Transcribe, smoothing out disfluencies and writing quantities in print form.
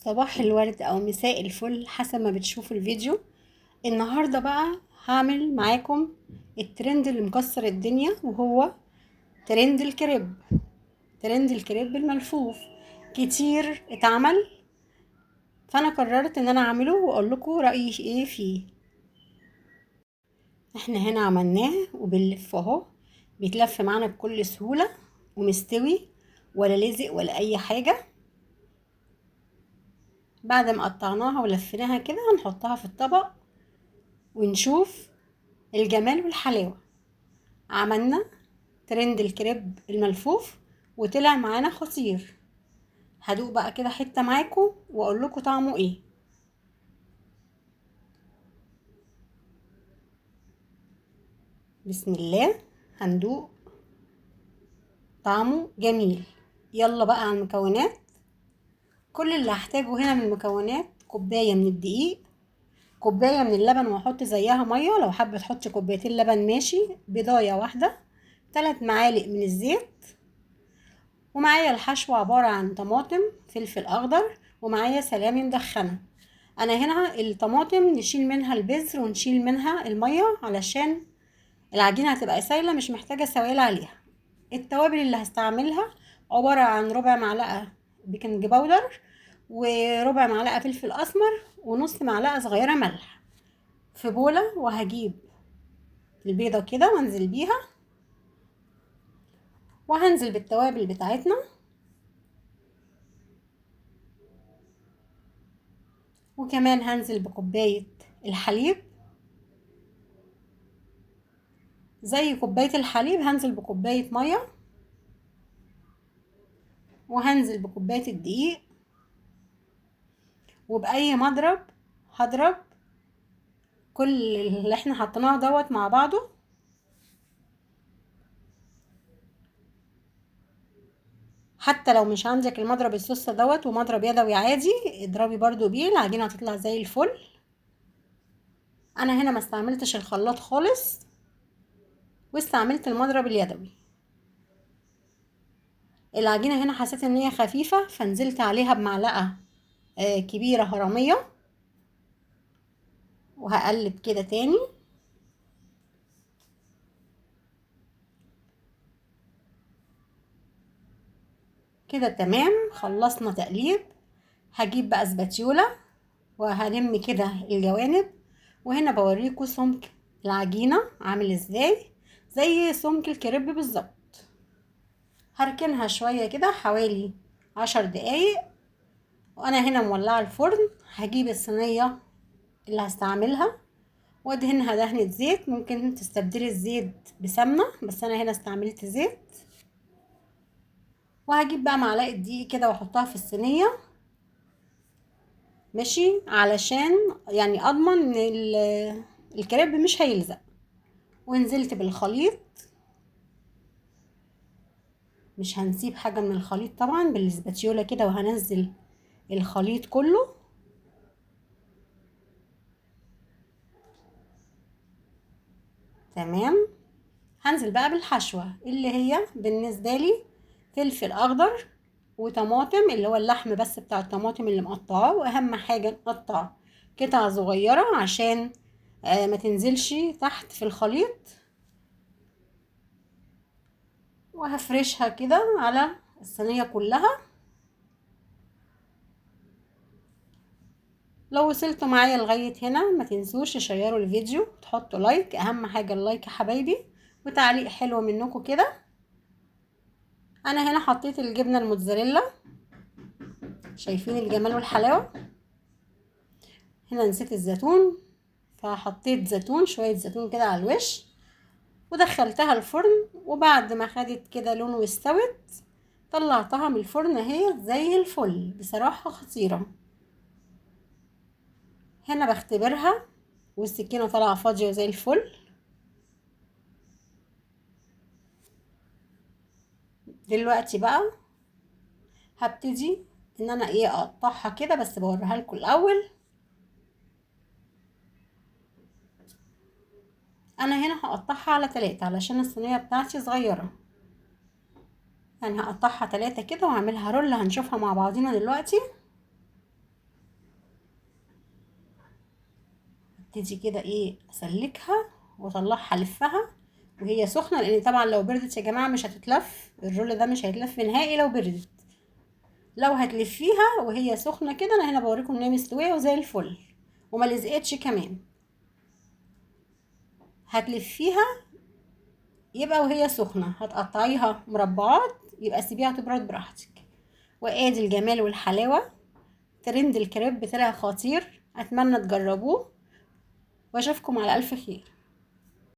صباح الورد او مساء الفل حسب ما بتشوفوا الفيديو. النهارده بقى هعمل معاكم الترند اللي مكسر الدنيا، وهو ترند الكريب. ترند الكريب الملفوف كتير اتعمل، فانا قررت ان انا اعمله واقول لكم رايي ايه فيه. احنا هنا عملناه وبنلف اهو، بيتلف معانا بكل سهوله ومستوي ولا لزق ولا اي حاجه. بعد ما قطعناها ولفيناها كده هنحطها في الطبق ونشوف الجمال والحلاوة. عملنا ترند الكريب الملفوف وطلع معانا خطير. هدوق بقى كده حتة معاكم واقول لكم طعمه ايه. بسم الله، هندوق. طعمه جميل. يلا بقى على المكونات. كل اللي هحتاجه هنا من المكونات: كوباية من الدقيق، كوباية من اللبن واحط زيها مية، لو حابة تحطي كوبايتين لبن ماشي، بيضاية واحدة، 3 معالق من الزيت، ومعايا الحشو عبارة عن طماطم، فلفل اخضر، ومعايا سلامي مدخنة. انا هنا الطماطم نشيل منها البذر ونشيل منها المية علشان العجينة هتبقى سايلة مش محتاجة سوائل عليها. التوابل اللي هستعملها عبارة عن ربع معلقة بيكنج باودر، وربع معلقة فلفل اسمر، ونص معلقة صغيرة ملح في بولة. وهجيب البيضة كده وانزل بيها، وهنزل بالتوابل بتاعتنا، وكمان هنزل بكوباية الحليب. زي كوباية الحليب هنزل بكوباية مية، وهنزل بكوباية الدقيق، وبأي مضرب هضرب كل اللي احنا حطيناه دوت مع بعضه. حتى لو مش عندك المضرب السوسة دوت ومضرب يدوي عادي، اضربي برضو بيه، العجينة هتطلع زي الفل. انا هنا ما استعملتش الخلاط خالص، واستعملت المضرب اليدوي. العجينة هنا حسيت ان هي خفيفة، فنزلت عليها بمعلقة كبيرة هرمية، وهقلب كده تاني. كده تمام، خلصنا تقليب. هجيب بقى سباتيولا وهلم كده الجوانب. وهنا بوريكم سمك العجينة عامل ازاي، زي سمك الكريب بالظبط. هركنها شوية كده حوالي 10 دقايق. وانا هنا مولعة الفرن. هجيب الصينية اللي هستعملها وادهنها دهنة زيت، ممكن تستبدلي الزيت بسمنة بس انا هنا استعملت زيت. وهجيب بقى معلقة دقيق كده واحطها في الصينية، ماشي، علشان يعني اضمن ان الكريب مش هيلزق. ونزلت بالخليط، مش هنسيب حاجة من الخليط طبعا، بالسباتيولا كده، وهنزل الخليط كله. تمام. هنزل بقى بالحشوة اللي هي بالنسبة لي فلفل اخضر وطماطم، اللي هو اللحم بس بتاع الطماطم اللي مقطعاه، واهم حاجة نقطع قطع صغيرة عشان ما تنزلش تحت في الخليط. وهفرشها كده على الصينية كلها. لو وصلتوا معايا لغاية هنا ما تنسوش تشيروا الفيديو، تحطوا لايك، اهم حاجة اللايك يا حبايبي، وتعليق حلو منكم كده. انا هنا حطيت الجبنة الموتزاريلا، شايفين الجمال والحلاوة. هنا نسيت الزيتون، فحطيت زيتون، شوية زيتون كده على الوش، ودخلتها الفرن. وبعد ما خدت كده لون واستوت طلعتها من الفرن، اهي زي الفل بصراحة خطيرة. هنا بختبرها والسكينة طالعة فاضية زي الفل. دلوقتي بقى هبتدي ان انا اقطعها كده، بس بوريها لكم الاول. انا هنا هقطعها على 3 علشان الصينية بتاعتي صغيرة، يعني هقطعها 3 كده واعملها رول، هنشوفها مع بعضينا دلوقتي. ابتدي كده ايه اسلكها واطلعها الفها وهي سخنه، لان طبعا لو بردت يا جماعه مش هتتلف، الرول ده مش هيتلف نهائي لو بردت. لو هتلفيها وهي سخنه كده، انا هنا بوريكم ان هي مستويه وزي الفل وما لزقتش كمان. هتلفيها يبقى وهي سخنه، هتقطعيها مربعات، يبقى سيبيها تبرد براحتك. وادي الجمال والحلاوه، ترند الكريب طلع خطير، اتمنى تجربوه واشوفكم على الف خير.